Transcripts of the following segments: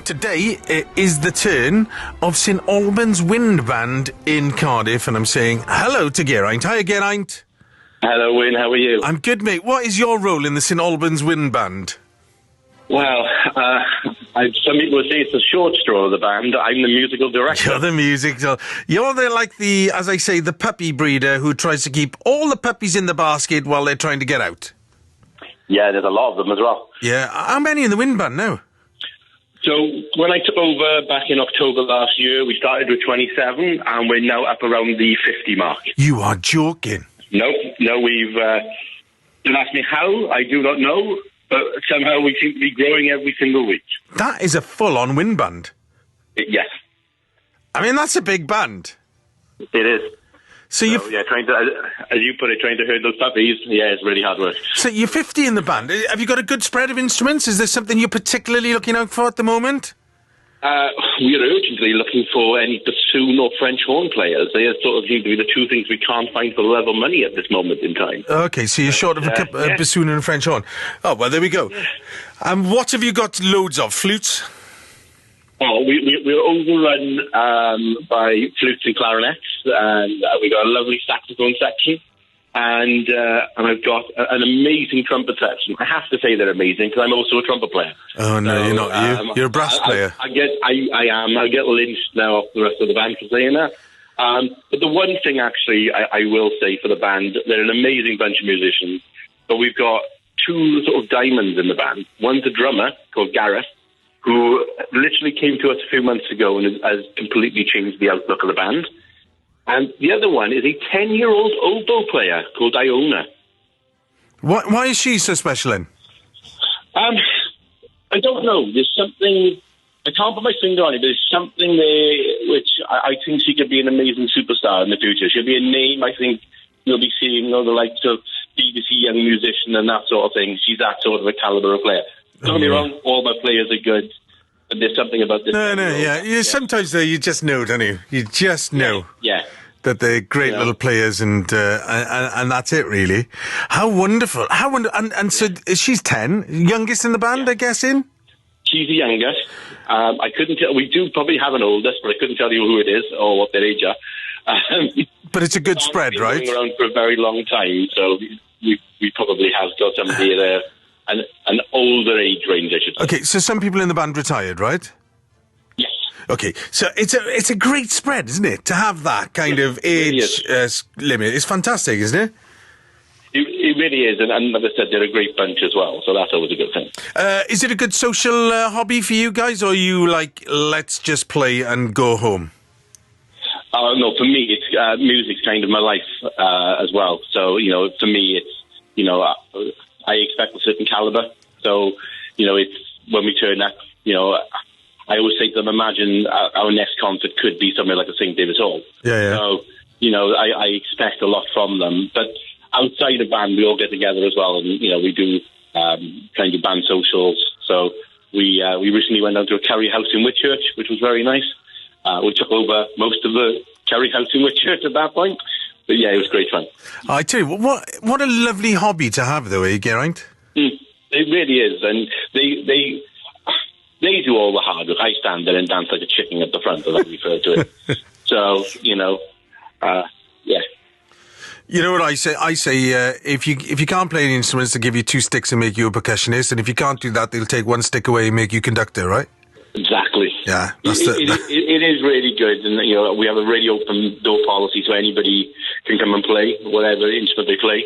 Today is the turn of St Albans Wind Band in Cardiff, and I'm saying hello to Geraint. Hiya, Geraint. Hello, Wayne. How are you? I'm good, mate. What is your role in the St Albans Wind Band? Well, some people would say it's the short straw of the band. I'm the musical director. You're the musical. You're as I say, the puppy breeder who tries to keep all the puppies in the basket while they're trying to get out. Yeah, there's a lot of them as well. Yeah. How many in the wind band now? So when I took over back in October last year, we started with 27, and we're now up around the 50 mark. You are joking. No, we've... don't ask me how, I do not know, but somehow we seem to be growing every single week. That is a full-on wind band. Yes. I mean, that's a big band. It is. So yeah, trying to, as you put it, trying to herd those puppies, yeah, it's really hard work. So you're 50 in the band. Have you got a good spread of instruments? Is there something you're particularly looking out for at the moment? We are urgently looking for any bassoon or French horn players. They sort of seem to be the two things we can't find for the level of money at this moment in time. Okay, so you're short of a bassoon and a French horn. Oh, well, there we go. Yeah. What have you got loads of? Flutes? Oh, we're overrun by flutes and clarinets, and we got a lovely saxophone section, and I've got an amazing trumpet section. I have to say they're amazing because I'm also a trumpet player. Oh no, so, you're not. You're a brass player. I am. I get lynched now off the rest of the band for saying that. But the one thing, actually, I will say for the band, they're an amazing bunch of musicians. But we've got two sort of diamonds in the band. One's a drummer called Gareth, who literally came to us a few months ago and has completely changed the outlook of the band. And the other one is a 10-year-old oboe player called Iona. Why is she so special then? I don't know. There's something... I can't put my finger on it, but there's something there which I think she could be an amazing superstar in the future. She'll be a name, I think, you'll be seeing, the likes of BBC Young Musician and that sort of thing. She's that sort of a calibre of player. Don't get me wrong, all my players are good, but there's something about this. Yeah. Sometimes you just know, don't you? You just know. Yeah. That they're great little players, and that's it, really. How wonderful! And so she's 10, youngest in the band, I guess. She's the youngest. I couldn't tell. We do probably have an oldest, but I couldn't tell you who it is or what their age are. But it's a good spread, right? Been around for a very long time, so we probably have got somebody there. An older age range, I should say. Okay, so some people in the band retired, right? Yes. Okay, so it's a great spread, isn't it? To have that kind of age limit. It's fantastic, isn't it? It really is, and like I said, they're a great bunch as well, so that's always a good thing. Is it a good social hobby for you guys, or are you like, let's just play and go home? No, for me, it's music's kind of my life as well. So, for me, it's, I expect a certain calibre. So, it's when we turn up, I always say to them, imagine our next concert could be somewhere like a St. David's Hall. Yeah. So, I expect a lot from them. But outside the band, we all get together as well. And, we do kind of band socials. So we recently went down to a Kerry house in Whitchurch, which was very nice. We took over most of the Kerry house in Whitchurch at that point. But yeah, it was great fun. I tell you, what a lovely hobby to have, though, Geraint? It really is, and they do all the hard work. I stand there and dance like a chicken at the front, as I refer to it. So, yeah. You know what I say? I say if you can't play any instruments, they'll give you 2 sticks and make you a percussionist, and if you can't do that, they'll take 1 stick away and make you conductor, right? Exactly. Yeah, it is really good, and we have a really open door policy, so anybody can come and play whatever instrument they play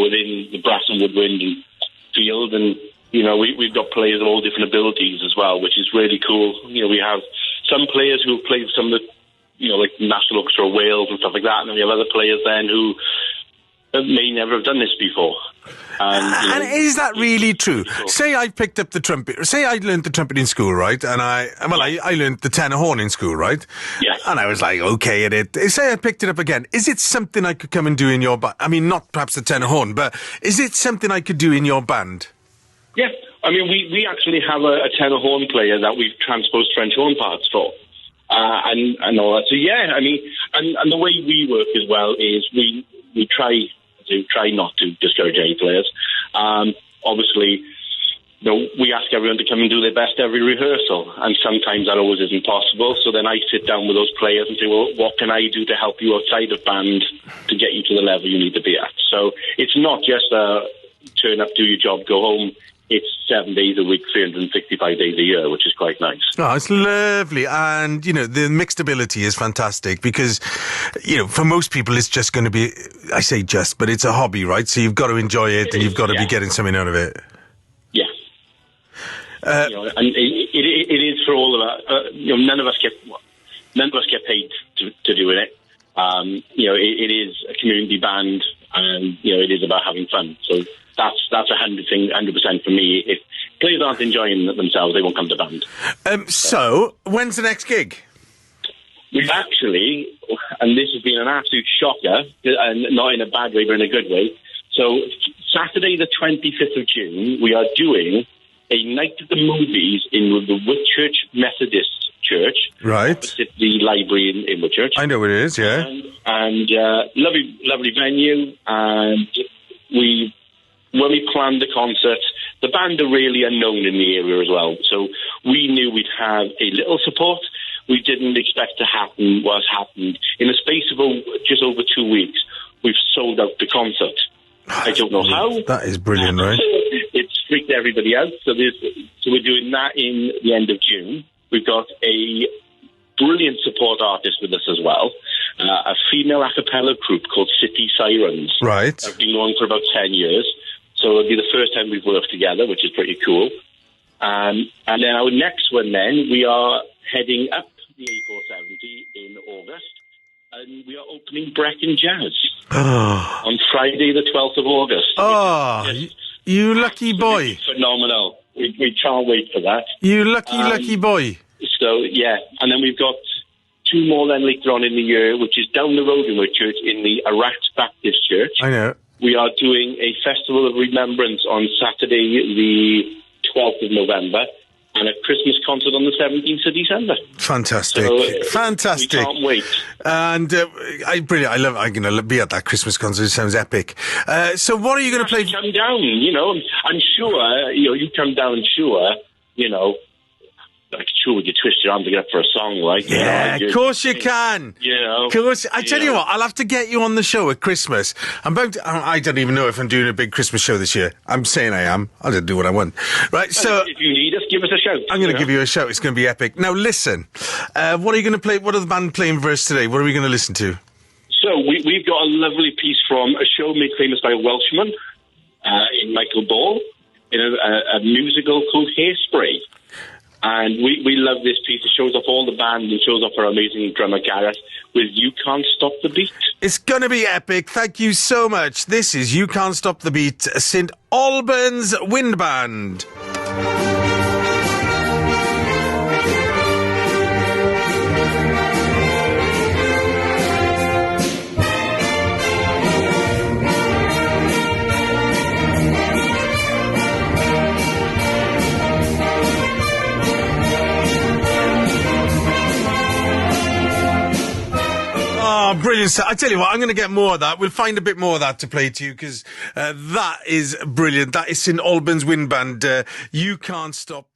within the brass and woodwind and field, and we've got players of all different abilities as well, which is really cool. We have some players who play some of the like National Orchestra of Wales and stuff like that, and then we have other players then who may never have done this before. And is that really true? Say I picked up the trumpet. Say I learned the trumpet in school, right? And I learned the tenor horn in school, right? Yeah. And I was like, okay at it. Say I picked it up again. Is it something I could come and do in your band? I mean, not perhaps the tenor horn, but is it something I could do in your band? Yeah. I mean, we actually have a tenor horn player that we've transposed French horn parts for. And all that. So, yeah, I mean, and the way we work as well is we try not to discourage any players. Obviously, we ask everyone to come and do their best every rehearsal, and sometimes that always isn't possible. So then I sit down with those players and say, well, what can I do to help you outside of band to get you to the level you need to be at? So it's not just turn up, do your job, go home. It's 7 days a week, 365 days a year, which is quite nice. Oh, it's lovely. And, the mixed ability is fantastic because, for most people, it's just going to be, I say just, but it's a hobby, right? So you've got to enjoy it and you've got to be getting something out of it. Yeah. And it is for all of us. None of us get paid to do it. It is a community band, and it is about having fun. So that's 100% for me. If players aren't enjoying themselves, they won't come to band. So when's the next gig? We've actually, and this has been an absolute shocker, and not in a bad way, but in a good way. So Saturday, the 25th of June, we are doing a night at the movies in the Whitchurch Methodist Church. Right. Opposite the library in Whitchurch. I know where it is, yeah. And lovely venue. And when we planned the concert, the band are really unknown in the area as well. So we knew we'd have a little support. We didn't expect to happen what's happened. In the space of just over 2 weeks, we've sold out the concert. I don't know how. That is brilliant, right? It's freaked everybody out. So we're doing that in the end of June. We've got a brilliant support artist with us as well, a female a cappella group called City Sirens. Right. I've been known for about 10 years. So it'll be the first time we've worked together, which is pretty cool. And then our next one then, we are heading up the A470 in August. And we are opening Brecon Jazz on Friday, the 12th of August. Oh, you lucky boy. Phenomenal. We can't wait for that. You lucky boy. So, yeah. And then we've got 2 more then later on in the year, which is down the road in Whitchurch in the Arat Baptist Church. I know. We are doing a Festival of Remembrance on Saturday, the 12th of November. And a Christmas concert on the 17th of December. Fantastic. So, fantastic. We can't wait. And brilliant. I'm going to be at that Christmas concert. It sounds epic. So what are you going to play? Come down, I'm sure, you come down, sure, sure we could twist your arm to get up for a song, right? Yeah, of course you can. Of course. I tell you what, I'll have to get you on the show at Christmas. I don't even know if I'm doing a big Christmas show this year. I'm saying I am. I'll just do what I want. Right, so if you need us, give us a shout. I'm going to give you a shout. It's going to be epic. Now, listen, what are you going to play? What are the band playing for us today? What are we going to listen to? So we've got a lovely piece from a show made famous by a Welshman in Michael Ball in a musical called Hairspray. And we love this piece. It shows off all the band and shows off our amazing drummer Gareth with You Can't Stop the Beat. It's going to be epic. Thank you so much. This is You Can't Stop the Beat, St Albans Wind Band. Oh, brilliant. I tell you what, I'm going to get more of that. We'll find a bit more of that to play to you because that is brilliant. That is St Albans Wind Band. You Can't Stop